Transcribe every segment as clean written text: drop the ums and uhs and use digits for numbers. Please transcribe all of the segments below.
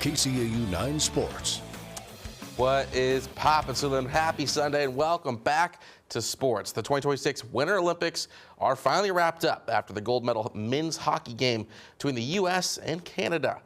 KCAU 9 Sports. What is poppin'? So then, happy Sunday and welcome back to sports. The 2026 Winter Olympics are finally wrapped up after the gold medal men's hockey game between the U.S. and Canada.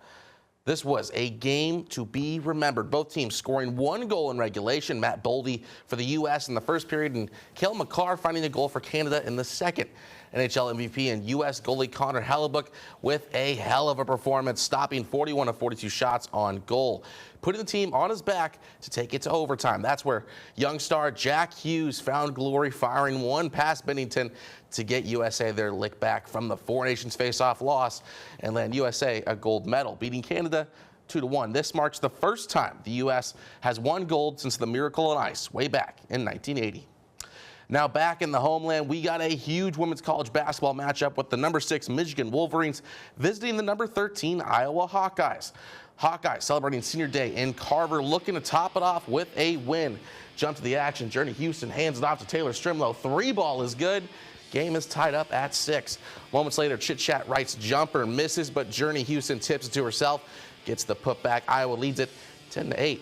This was a game to be remembered. Both teams scoring one goal in regulation. Matt Boldy for the U.S. in the first period and Cale Makar finding a goal for Canada in the second. NHL MVP and U.S. goalie Connor Hellebuyck with a hell of a performance, stopping 41 of 42 shots on goal, putting the team on his back to take it to overtime. That's where young star Jack Hughes found glory, firing one past Bennington to get USA their lick back from the Four Nations face-off loss and land USA a gold medal, beating Canada 2-1. This marks the first time the U.S. has won gold since the Miracle on Ice way back in 1980. Now back in the homeland, we got a huge women's college basketball matchup with the number 6 Michigan Wolverines visiting the number 13 Iowa Hawkeyes. Hawkeyes celebrating senior day in Carver, looking to top it off with a win. Jump to the action. Journey Houston hands it off to Taylor Strimlow. 3-ball is good. Game is tied up at 6. Moments later, Chit Chat Wright's jumper misses, but Journey Houston tips it to herself, gets the putback. Iowa leads it 10-8.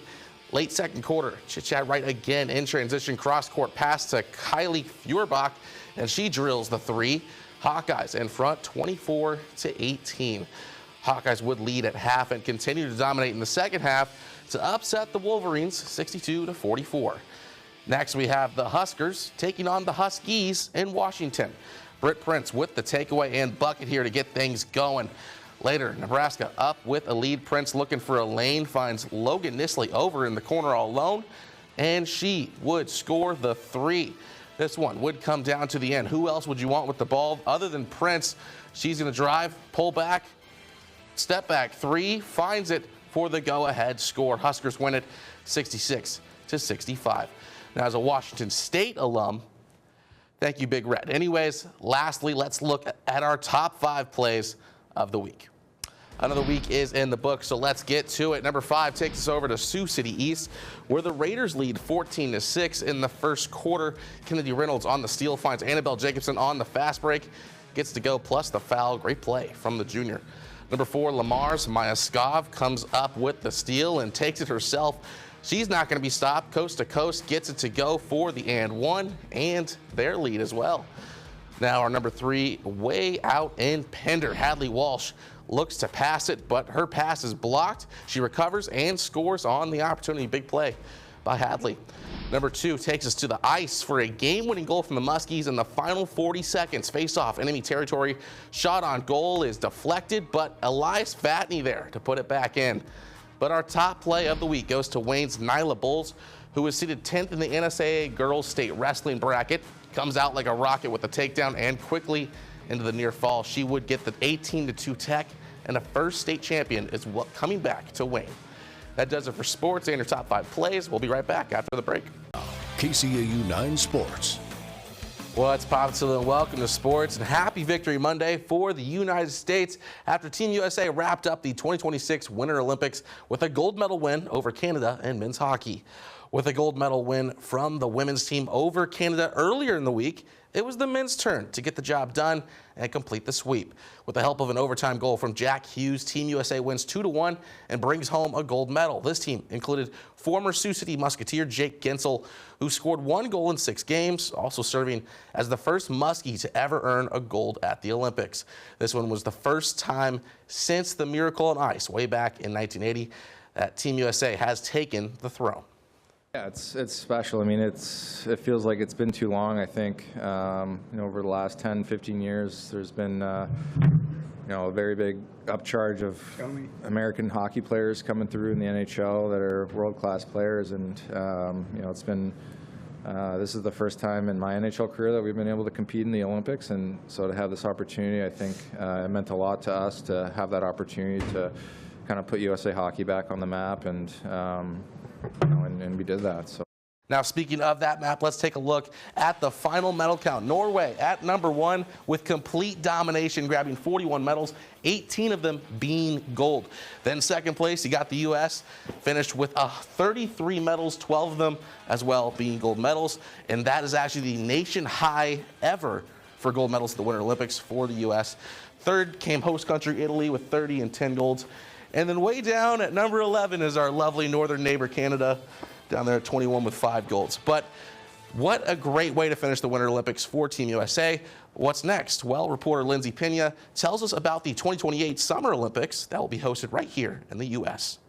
Late second quarter, Chit Chat Wright again in transition, cross-court pass to Kylie Feuerbach, and she drills the 3. Hawkeyes in front, 24-18. Hawkeyes would lead at half and continue to dominate in the second half to upset the Wolverines 62-44. Next, we have the Huskers taking on the Huskies in Washington. Britt Prince with the takeaway and bucket here to get things going. Later, Nebraska up with a lead. Prince looking for a lane, finds Logan Nisley over in the corner all alone, and she would score the 3. This one would come down to the end. Who else would you want with the ball other than Prince? She's going to drive, pull back, step back 3, finds it for the go-ahead score. Huskers win it 66-65. Now, as a Washington State alum, thank you, Big Red. Anyways, lastly, let's look at our top 5 plays of the week. Another week is in the book, so let's get to it. Number 5 takes us over to Sioux City East, where the Raiders lead 14-6 in the first quarter. Kennedy Reynolds on the steal, finds Annabelle Jacobson on the fast break, gets to go, plus the foul. Great play from the junior. Number 4, Lamar's Maya Skov comes up with the steal and takes it herself. She's not going to be stopped. Coast to coast, gets it to go for the and 1 and their lead as well. Now our number 3, way out in Pender. Hadley Walsh looks to pass it, but her pass is blocked. She recovers and scores on the opportunity. Big play by Hadley. Number 2 takes us to the ice for a game-winning goal from the Muskies in the final 40 seconds. Face-off enemy territory. Shot on goal is deflected, but Elias Fatney there to put it back in. But our top play of the week goes to Wayne's Nyla Bowles, who is seated 10th in the NSAA Girls State Wrestling bracket. Comes out like a rocket with a takedown and quickly into the near fall. She would get the 18-2 tech, and a first state champion is coming back to Wayne. That does it for sports and your top 5 plays. We'll be right back after the break. KCAU 9 Sports. What's poppin'? So then, welcome to sports and happy Victory Monday for the United States after Team USA wrapped up the 2026 Winter Olympics with a gold medal win over Canada in men's hockey. With a gold medal win from the women's team over Canada earlier in the week, it was the men's turn to get the job done and complete the sweep. With the help of an overtime goal from Jack Hughes, Team USA wins 2-1 and brings home a gold medal. This team included former Sioux City Musketeer Jake Gensel, who scored 1 goal in 6 games, also serving as the first Muskie to ever earn a gold at the Olympics. This one was the first time since the Miracle on Ice way back in 1980 that Team USA has taken the throne. Yeah, it's special. I mean, it feels like it's been too long. I think over the last 10, 15 years, there's been a very big upcharge of American hockey players coming through in the NHL that are world-class players, and it's been this is the first time in my NHL career that we've been able to compete in the Olympics, and so to have this opportunity, I think it meant a lot to us to have that opportunity to kind of put USA hockey back on the map, and and we did that. So. Now, speaking of that map, let's take a look at the final medal count. Norway at number 1 with complete domination, grabbing 41 medals, 18 of them being gold. Then second place, you got the U.S., finished with 33 medals, 12 of them as well being gold medals. And that is actually the nation high ever for gold medals at the Winter Olympics for the U.S. Third came host country Italy with 30 and 10 golds. And then way down at number 11 is our lovely northern neighbor, Canada, down there at 21 with 5 golds. But what a great way to finish the Winter Olympics for Team USA. What's next? Well, reporter Lindsay Pena tells us about the 2028 Summer Olympics that will be hosted right here in the U.S.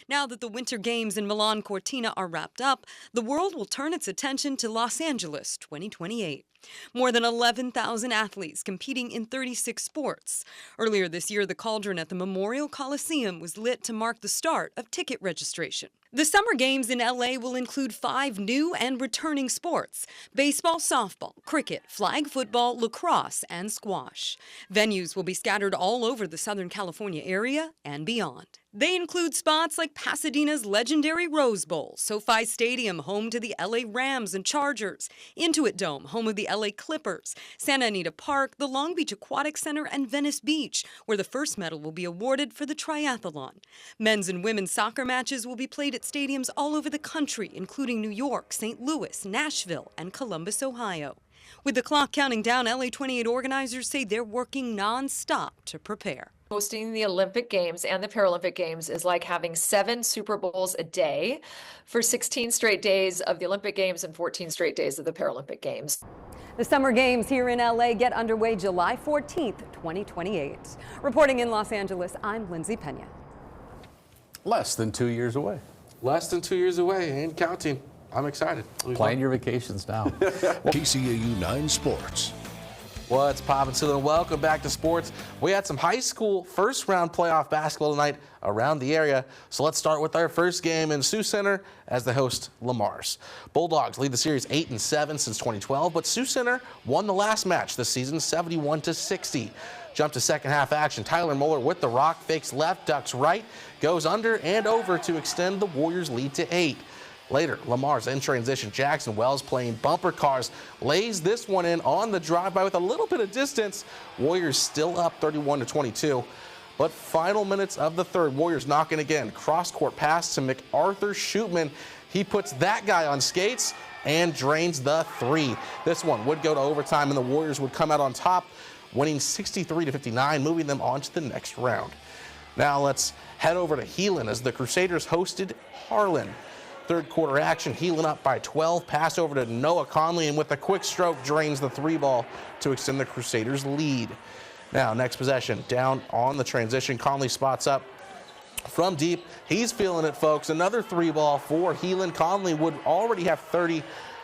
Now that the Winter Games in Milan Cortina are wrapped up, the world will turn its attention to Los Angeles 2028. More than 11,000 athletes competing in 36 sports. Earlier this year, the cauldron at the Memorial Coliseum was lit to mark the start of ticket registration. The Summer Games in LA will include 5 new and returning sports: baseball, softball, cricket, flag football, lacrosse, and squash. Venues will be scattered all over the Southern California area and beyond. They include spots like Pasadena's legendary Rose Bowl, SoFi Stadium, home to the LA Rams and Chargers, Intuit Dome, home of the LA Clippers, Santa Anita Park, the Long Beach Aquatic Center, and Venice Beach, where the first medal will be awarded for the triathlon. Men's and women's soccer matches will be played at stadiums all over the country, including New York, St. Louis, Nashville, and Columbus, Ohio. With the clock counting down, LA 28 organizers say they're working non-stop to prepare. Hosting the Olympic Games and the Paralympic Games is like having 7 Super Bowls a day for 16 straight days of the Olympic Games and 14 straight days of the Paralympic Games. The Summer Games here in LA get underway July 14th, 2028. Reporting in Los Angeles, I'm Lindsay Pena. Less than 2 years away. Less than 2 years away and counting. I'm excited. Plan your vacations now. KCAU 9 Sports. What's poppin', and welcome back to sports. We had some high school first-round playoff basketball tonight around the area. So let's start with our first game in Sioux Center as they host Lamar's. Bulldogs lead the series 8-7 since 2012, but Sioux Center won the last match this season 71-60. Jump to second half action. Tyler Muller with the rock, fakes left, ducks right, goes under and over to extend the Warriors' lead to 8. Later, Lamar's in transition. Jackson Wells playing bumper cars, lays this one in on the drive-by with a little bit of distance. Warriors still up 31-22. But final minutes of the third, Warriors knocking again. Cross-court pass to MacArthur Shootman. He puts that guy on skates and drains the 3. This one would go to overtime, and the Warriors would come out on top, winning 63-59, moving them on to the next round. Now let's head over to Heelan as the Crusaders hosted Harlan. Third quarter action, Heelan up by 12, pass over to Noah Conley, and with a quick stroke drains the 3 ball to extend the Crusaders' lead. Now, next possession, down on the transition, Conley spots up from deep. He's feeling it, folks. Another 3 ball for Heelan. Conley would already have 30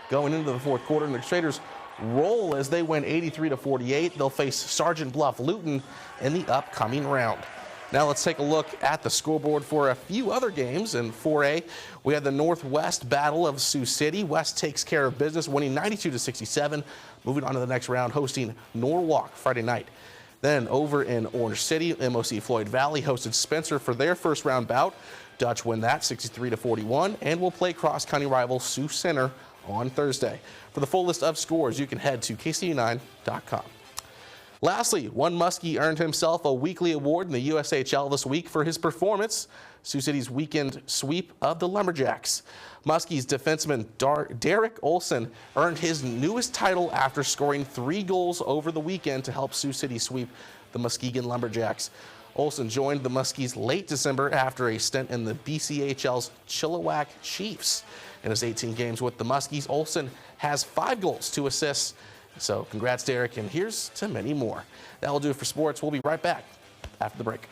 going into the fourth quarter, and the Crusaders roll as they win 83-48. They'll face Sergeant Bluff Luton in the upcoming round. Now let's take a look at the scoreboard for a few other games. In 4A, we had the Northwest Battle of Sioux City. West takes care of business, winning 92-67. Moving on to the next round, hosting Norwalk Friday night. Then over in Orange City, MOC Floyd Valley hosted Spencer for their first round bout. Dutch win that 63-41 and will play cross-county rival Sioux Center on Thursday. For the full list of scores, you can head to KCAU9.com. Lastly, one Muskie earned himself a weekly award in the USHL this week for his performance. Sioux City's weekend sweep of the Lumberjacks. Muskie's defenseman Derek Olson earned his newest title after scoring 3 goals over the weekend to help Sioux City sweep the Muskegon Lumberjacks. Olson joined the Muskies late December after a stint in the BCHL's Chilliwack Chiefs. In his 18 games with the Muskies, Olson has 5 goals, 2 assists. So congrats, Derek, and here's to many more. That will do it for sports. We'll be right back after the break.